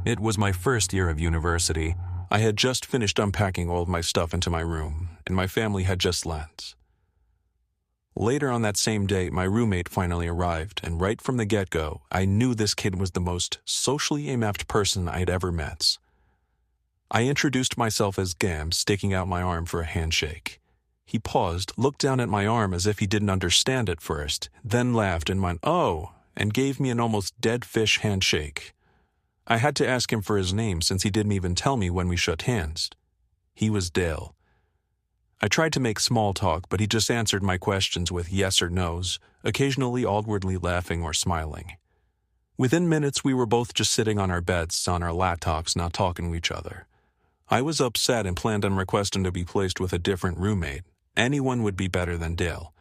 It was my first year of university. I had just finished unpacking all of my stuff into my room, and my family had just left. Later on that same day, my roommate finally arrived, and right from the get-go, I knew this kid was the most socially inept person I'd ever met. I introduced myself as Gam, sticking out my arm for a handshake. He paused, looked down at my arm as if he didn't understand at first, then laughed and went, "Oh," and gave me an almost dead fish handshake. I had to ask him for his name since he didn't even tell me when we shook hands. He was Dale. I tried to make small talk, but he just answered my questions with yes or no's, occasionally awkwardly laughing or smiling. Within minutes, we were both just sitting on our beds, on our laptops, not talking to each other. I was upset and planned on requesting to be placed with a different roommate. Anyone would be better than Dale.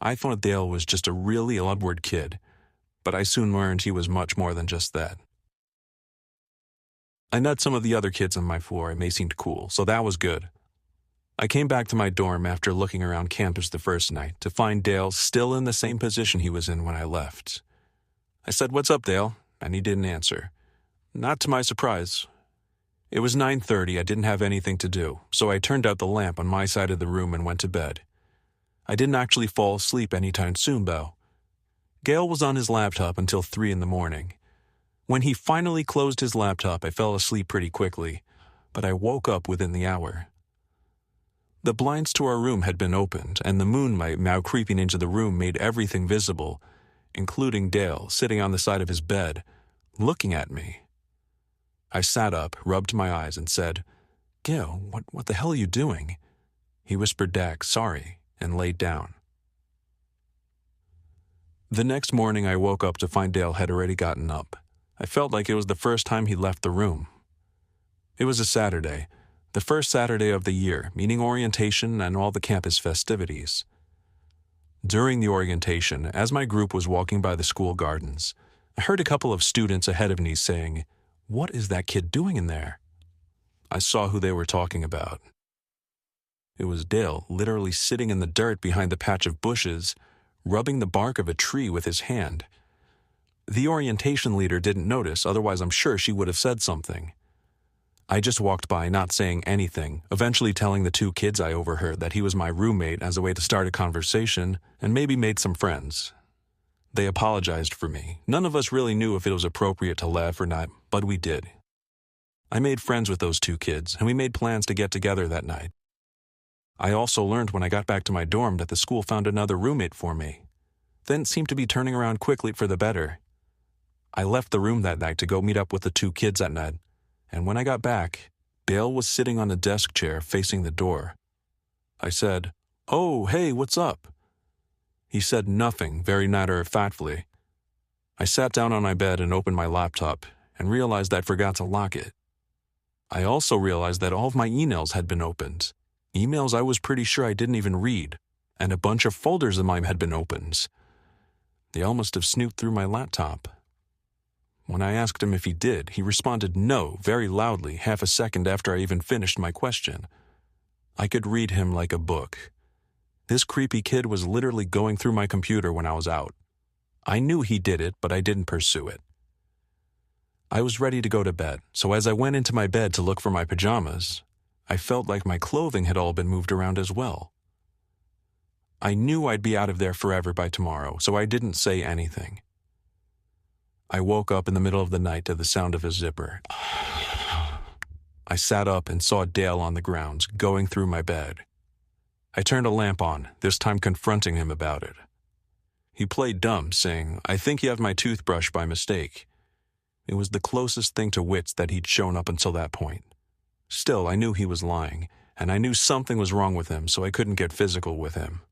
I thought Dale was just a really awkward kid, but I soon learned he was much more than just that. I met some of the other kids on my floor and they seemed cool, so that was good. I came back to my dorm after looking around campus the first night to find Dale still in the same position he was in when I left. I said, "What's up, Dale?" and he didn't answer. Not to my surprise. It was 9:30, I didn't have anything to do, so I turned out the lamp on my side of the room and went to bed. I didn't actually fall asleep anytime soon, though. Gale was on his laptop until 3 in the morning. When he finally closed his laptop, I fell asleep pretty quickly, but I woke up within the hour. The blinds to our room had been opened, and the moonlight now creeping into the room made everything visible, including Dale sitting on the side of his bed, looking at me. I sat up, rubbed my eyes, and said, "Gale, what the hell are you doing?" He whispered back, "Sorry," and laid down. The next morning I woke up to find Dale had already gotten up. I felt like it was the first time he left the room. It was a Saturday, the first Saturday of the year, meaning orientation and all the campus festivities. During the orientation, as my group was walking by the school gardens, I heard a couple of students ahead of me saying, "What is that kid doing in there?" I saw who they were talking about. It was Dale, literally sitting in the dirt behind the patch of bushes, rubbing the bark of a tree with his hand. The orientation leader didn't notice, otherwise I'm sure she would have said something. I just walked by, not saying anything, eventually telling the two kids I overheard that he was my roommate as a way to start a conversation and maybe made some friends. They apologized for me. None of us really knew if it was appropriate to laugh or not, but we did. I made friends with those two kids, and we made plans to get together that night. I also learned when I got back to my dorm that the school found another roommate for me. Then seemed to be turning around quickly for the better. I left the room that night to go meet up with the two kids at night, and when I got back, Dale was sitting on a desk chair facing the door. I said, "Oh, hey, what's up?" He said nothing, very matter-of-factly. I sat down on my bed and opened my laptop and realized I'd forgot to lock it. I also realized that all of my emails had been opened, emails I was pretty sure I didn't even read, and a bunch of folders of mine had been opened. They all must have snooped through my laptop. When I asked him if he did, he responded no very loudly half a second after I even finished my question. I could read him like a book. This creepy kid was literally going through my computer when I was out. I knew he did it, but I didn't pursue it. I was ready to go to bed, so as I went into my bed to look for my pajamas, I felt like my clothing had all been moved around as well. I knew I'd be out of there forever by tomorrow, so I didn't say anything. I woke up in the middle of the night to the sound of a zipper. I sat up and saw Dale on the grounds, going through my bed. I turned a lamp on, this time confronting him about it. He played dumb, saying, "I think you have my toothbrush by mistake." It was the closest thing to wits that he'd shown up until that point. Still, I knew he was lying, and I knew something was wrong with him, so I couldn't get physical with him.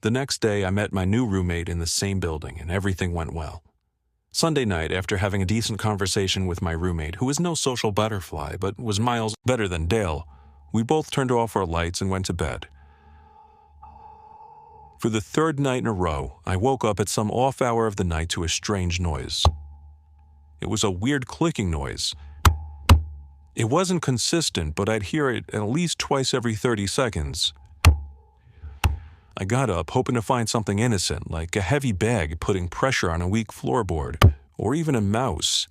The next day, I met my new roommate in the same building, and everything went well. Sunday night, after having a decent conversation with my roommate, who was no social butterfly, but was miles better than Dale, we both turned off our lights and went to bed. For the third night in a row, I woke up at some off hour of the night to a strange noise. It was a weird clicking noise. It wasn't consistent, but I'd hear it at least twice every 30 seconds. I got up, hoping to find something innocent, like a heavy bag putting pressure on a weak floorboard, or even a mouse.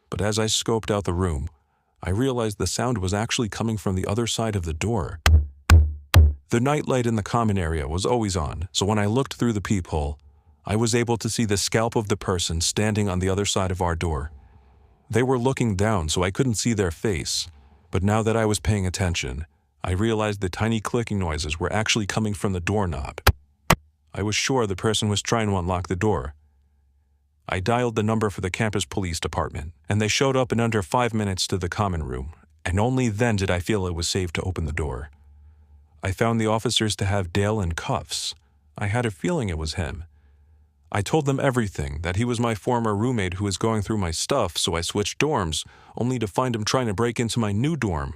But as I scoped out the room, I realized the sound was actually coming from the other side of the door. The nightlight in the common area was always on, so when I looked through the peephole, I was able to see the scalp of the person standing on the other side of our door. They were looking down, so I couldn't see their face, but now that I was paying attention, I realized the tiny clicking noises were actually coming from the doorknob. I was sure the person was trying to unlock the door. I dialed the number for the campus police department, and they showed up in under 5 minutes to the common room, and only then did I feel it was safe to open the door. I found the officers to have Dale in cuffs. I had a feeling it was him. I told them everything, that he was my former roommate who was going through my stuff, so I switched dorms, only to find him trying to break into my new dorm.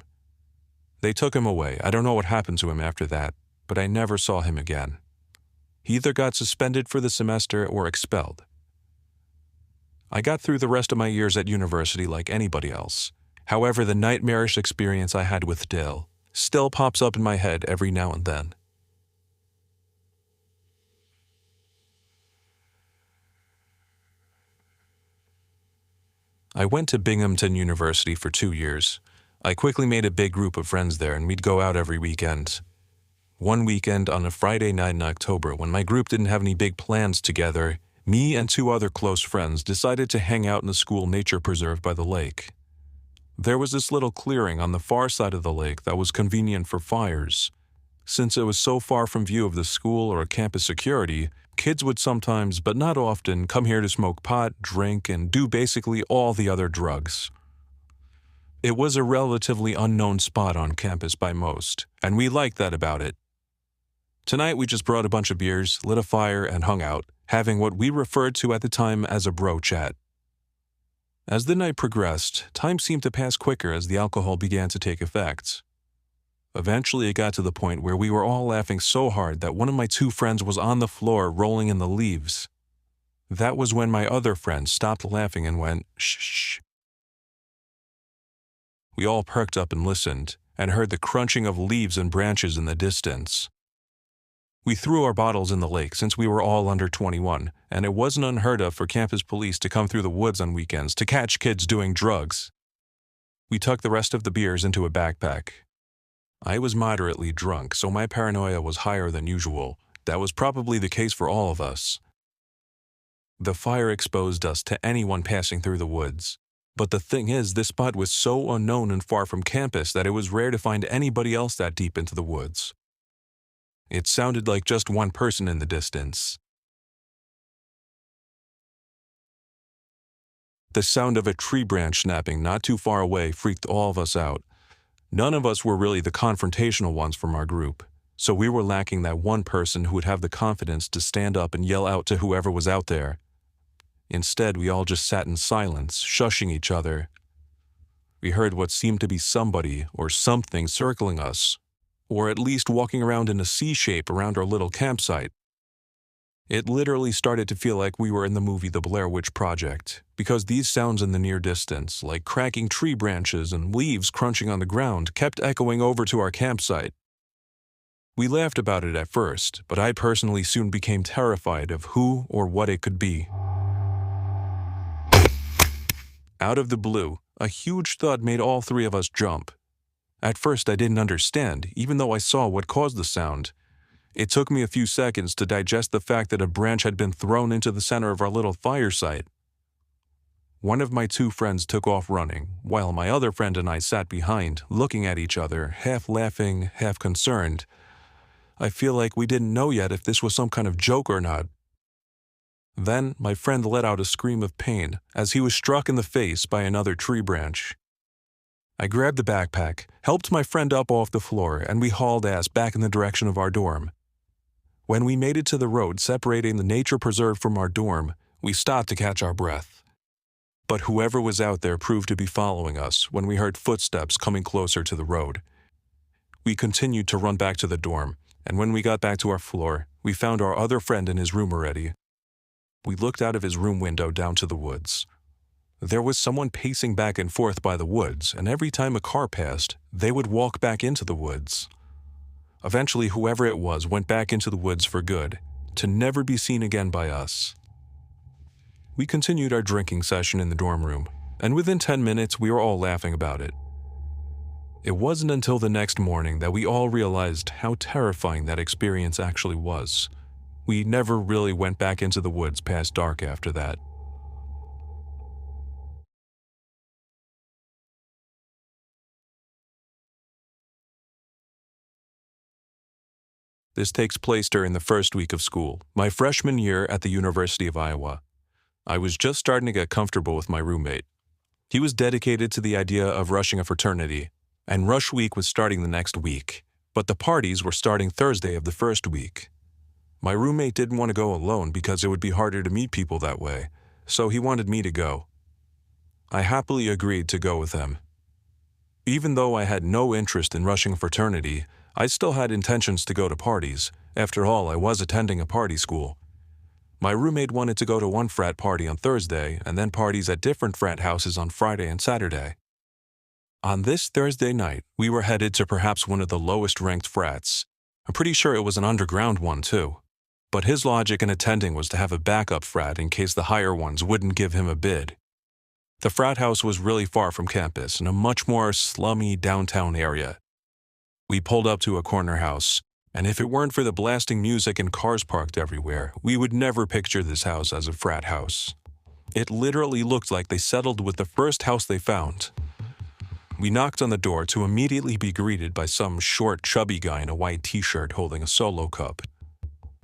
They took him away. I don't know what happened to him after that, but I never saw him again. He either got suspended for the semester or expelled. I got through the rest of my years at university like anybody else. However, the nightmarish experience I had with Dale still pops up in my head every now and then. I went to Binghamton University for 2 years. I quickly made a big group of friends there, and we'd go out every weekend. One weekend on a Friday night in October, when my group didn't have any big plans together, me and 2 other close friends decided to hang out in the school nature preserve by the lake. There was this little clearing on the far side of the lake that was convenient for fires. Since it was so far from view of the school or campus security, kids would sometimes, but not often, come here to smoke pot, drink, and do basically all the other drugs. It was a relatively unknown spot on campus by most, and we liked that about it. Tonight we just brought a bunch of beers, lit a fire, and hung out, having what we referred to at the time as a bro chat. As the night progressed, time seemed to pass quicker as the alcohol began to take effect. Eventually it got to the point where we were all laughing so hard that one of my 2 friends was on the floor rolling in the leaves. That was when my other friend stopped laughing and went, "Shh." We all perked up and listened, and heard the crunching of leaves and branches in the distance. We threw our bottles in the lake since we were all under 21, and it wasn't unheard of for campus police to come through the woods on weekends to catch kids doing drugs. We tucked the rest of the beers into a backpack. I was moderately drunk, so my paranoia was higher than usual. That was probably the case for all of us. The fire exposed us to anyone passing through the woods. But the thing is, this spot was so unknown and far from campus that it was rare to find anybody else that deep into the woods. It sounded like just one person in the distance. The sound of a tree branch snapping not too far away freaked all of us out. None of us were really the confrontational ones from our group, so we were lacking that one person who would have the confidence to stand up and yell out to whoever was out there. Instead, we all just sat in silence, shushing each other. We heard what seemed to be somebody or something circling us, or at least walking around in a C shape around our little campsite. It literally started to feel like we were in the movie The Blair Witch Project, because these sounds in the near distance, like cracking tree branches and leaves crunching on the ground, kept echoing over to our campsite. We laughed about it at first, but I personally soon became terrified of who or what it could be. Out of the blue, a huge thud made all 3 of us jump. At first I didn't understand, even though I saw what caused the sound. It took me a few seconds to digest the fact that a branch had been thrown into the center of our little fire site. One of my 2 friends took off running, while my other friend and I sat behind, looking at each other, half laughing, half concerned. I feel like we didn't know yet if this was some kind of joke or not. Then my friend let out a scream of pain as he was struck in the face by another tree branch. I grabbed the backpack, helped my friend up off the floor, and we hauled ass back in the direction of our dorm. When we made it to the road separating the nature preserve from our dorm, we stopped to catch our breath. But whoever was out there proved to be following us when we heard footsteps coming closer to the road. We continued to run back to the dorm, and when we got back to our floor, we found our other friend in his room already. We looked out of his room window down to the woods. There was someone pacing back and forth by the woods, and every time a car passed, they would walk back into the woods. Eventually, whoever it was went back into the woods for good, to never be seen again by us. We continued our drinking session in the dorm room, and within 10 minutes we were all laughing about it. It wasn't until the next morning that we all realized how terrifying that experience actually was. We never really went back into the woods past dark after that. This takes place during the first week of school, my freshman year at the University of Iowa. I was just starting to get comfortable with my roommate. He was dedicated to the idea of rushing a fraternity, and rush week was starting the next week, but the parties were starting Thursday of the first week. My roommate didn't want to go alone because it would be harder to meet people that way, so he wanted me to go. I happily agreed to go with him. Even though I had no interest in rushing a fraternity, I still had intentions to go to parties. After all, I was attending a party school. My roommate wanted to go to one frat party on Thursday and then parties at different frat houses on Friday and Saturday. On this Thursday night, we were headed to perhaps one of the lowest-ranked frats. I'm pretty sure it was an underground one, too. But his logic in attending was to have a backup frat in case the higher ones wouldn't give him a bid. The frat house was really far from campus in a much more slummy downtown area. We pulled up to a corner house, and if it weren't for the blasting music and cars parked everywhere, we would never picture this house as a frat house. It literally looked like they settled with the first house they found. We knocked on the door to immediately be greeted by some short, chubby guy in a white t-shirt holding a Solo cup.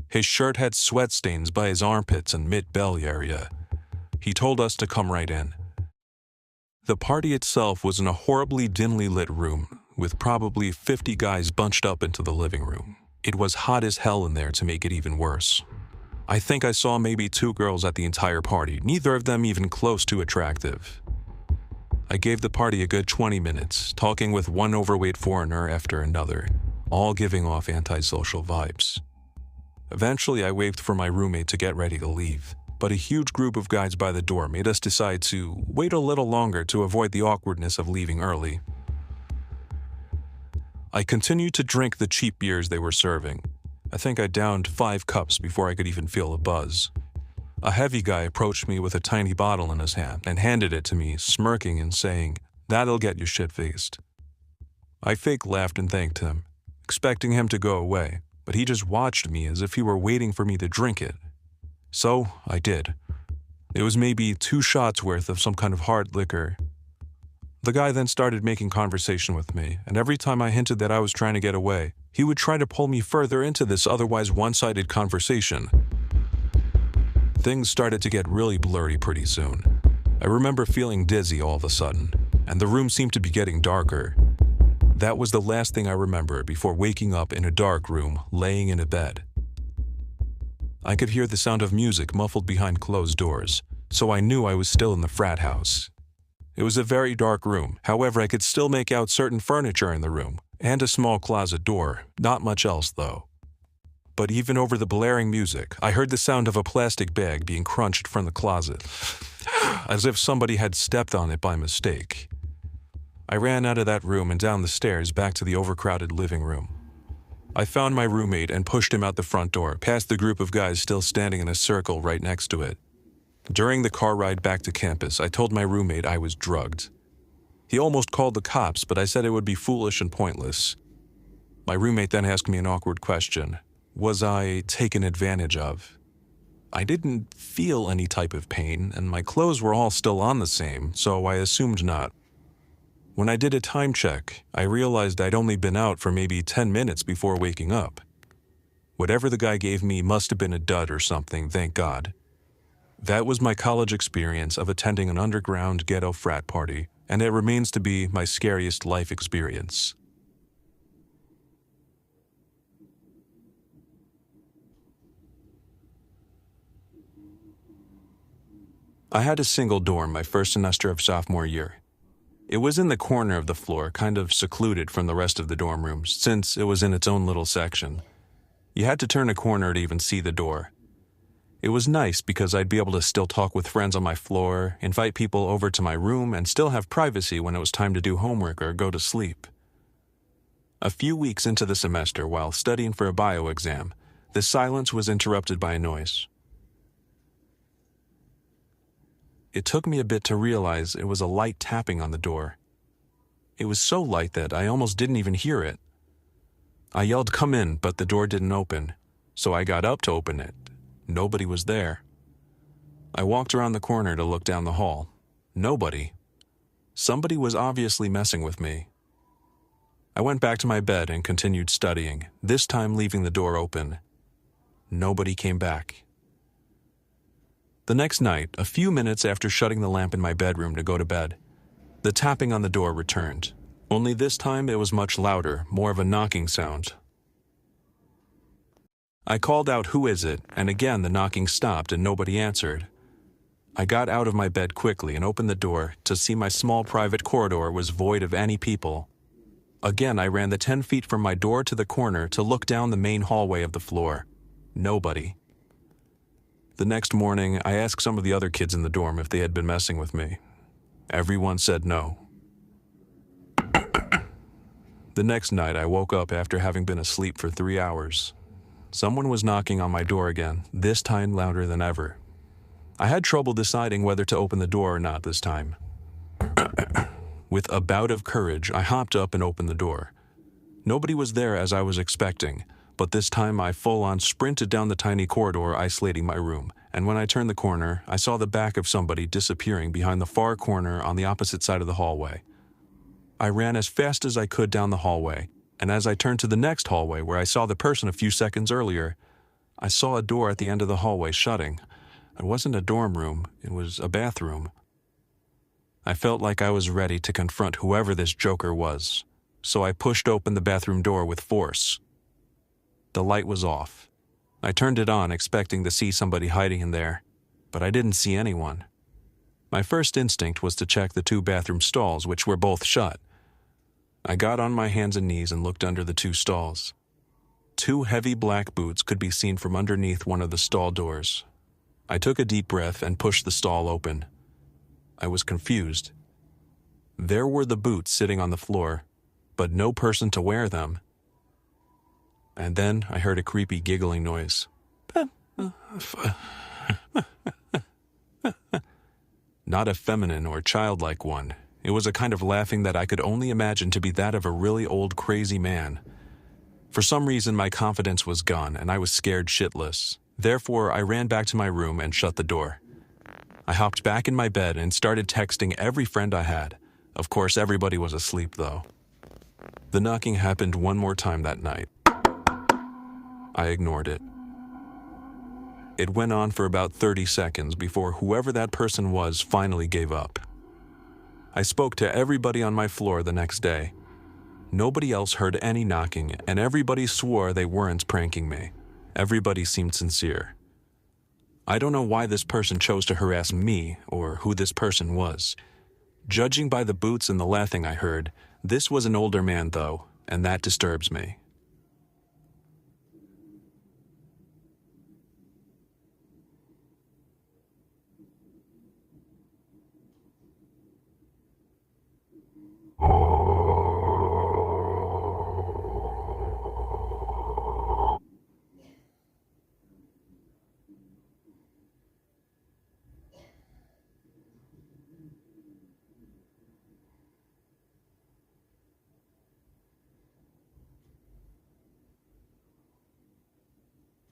His shirt had sweat stains by his armpits and mid-belly area. He told us to come right in. The party itself was in a horribly dimly lit room, with probably 50 guys bunched up into the living room. It was hot as hell in there to make it even worse. I think I saw maybe 2 girls at the entire party, neither of them even close to attractive. I gave the party a good 20 minutes, talking with one overweight foreigner after another, all giving off antisocial vibes. Eventually, I waved for my roommate to get ready to leave, but a huge group of guys by the door made us decide to wait a little longer to avoid the awkwardness of leaving early. I continued to drink the cheap beers they were serving. I think I downed 5 cups before I could even feel a buzz. A heavy guy approached me with a tiny bottle in his hand and handed it to me, smirking and saying, "That'll get you shit-faced." I fake laughed and thanked him, expecting him to go away, but he just watched me as if he were waiting for me to drink it. So I did. It was maybe 2 shots worth of some kind of hard liquor. The guy then started making conversation with me, and every time I hinted that I was trying to get away, he would try to pull me further into this otherwise one-sided conversation. Things started to get really blurry pretty soon. I remember feeling dizzy all of a sudden, and the room seemed to be getting darker. That was the last thing I remember before waking up in a dark room, laying in a bed. I could hear the sound of music muffled behind closed doors, so I knew I was still in the frat house. It was a very dark room, however I could still make out certain furniture in the room, and a small closet door, not much else though. But even over the blaring music, I heard the sound of a plastic bag being crunched from the closet, as if somebody had stepped on it by mistake. I ran out of that room and down the stairs back to the overcrowded living room. I found my roommate and pushed him out the front door, past the group of guys still standing in a circle right next to it. During the car ride back to campus, I told my roommate I was drugged. He almost called the cops, but I said it would be foolish and pointless. My roommate then asked me an awkward question. Was I taken advantage of? I didn't feel any type of pain, and my clothes were all still on the same, so I assumed not. When I did a time check, I realized I'd only been out for maybe 10 minutes before waking up. Whatever the guy gave me must have been a dud or something, thank God. That was my college experience of attending an underground ghetto frat party, and it remains to be my scariest life experience. I had a single dorm my first semester of sophomore year. It was in the corner of the floor, kind of secluded from the rest of the dorm rooms, since it was in its own little section. You had to turn a corner to even see the door. It was nice because I'd be able to still talk with friends on my floor, invite people over to my room, and still have privacy when it was time to do homework or go to sleep. A few weeks into the semester, while studying for a bio exam, the silence was interrupted by a noise. It took me a bit to realize it was a light tapping on the door. It was so light that I almost didn't even hear it. I yelled, "Come in," but the door didn't open, so I got up to open it. Nobody was there. I walked around the corner to look down the hall. Nobody. Somebody was obviously messing with me. I went back to my bed and continued studying, this time leaving the door open. Nobody came back. The next night, a few minutes after shutting the lamp in my bedroom to go to bed, the tapping on the door returned. Only this time it was much louder, more of a knocking sound. I called out, "Who is it?" and again the knocking stopped and nobody answered. I got out of my bed quickly and opened the door to see my small private corridor was void of any people. Again, I ran the 10 feet from my door to the corner to look down the main hallway of the floor. Nobody. The next morning, I asked some of the other kids in the dorm if they had been messing with me. Everyone said no. The next night, I woke up after having been asleep for 3 hours. Someone was knocking on my door again, this time louder than ever. I had trouble deciding whether to open the door or not this time. With a bout of courage, I hopped up and opened the door. Nobody was there as I was expecting, but this time I full-on sprinted down the tiny corridor isolating my room, and when I turned the corner, I saw the back of somebody disappearing behind the far corner on the opposite side of the hallway. I ran as fast as I could down the hallway, and as I turned to the next hallway where I saw the person a few seconds earlier, I saw a door at the end of the hallway shutting. It wasn't a dorm room, it was a bathroom. I felt like I was ready to confront whoever this joker was, so I pushed open the bathroom door with force. The light was off. I turned it on expecting to see somebody hiding in there, but I didn't see anyone. My first instinct was to check the 2 bathroom stalls, which were both shut. I got on my hands and knees and looked under the 2 stalls. 2 heavy black boots could be seen from underneath one of the stall doors. I took a deep breath and pushed the stall open. I was confused. There were the boots sitting on the floor, but no person to wear them. And then I heard a creepy giggling noise. Not a feminine or childlike one. It was a kind of laughing that I could only imagine to be that of a really old crazy man. For some reason, my confidence was gone and I was scared shitless. Therefore, I ran back to my room and shut the door. I hopped back in my bed and started texting every friend I had. Of course, everybody was asleep, though. The knocking happened one more time that night. I ignored it. It went on for about 30 seconds before whoever that person was finally gave up. I spoke to everybody on my floor the next day. Nobody else heard any knocking, and everybody swore they weren't pranking me. Everybody seemed sincere. I don't know why this person chose to harass me or who this person was. Judging by the boots and the laughing I heard, this was an older man though, and that disturbs me.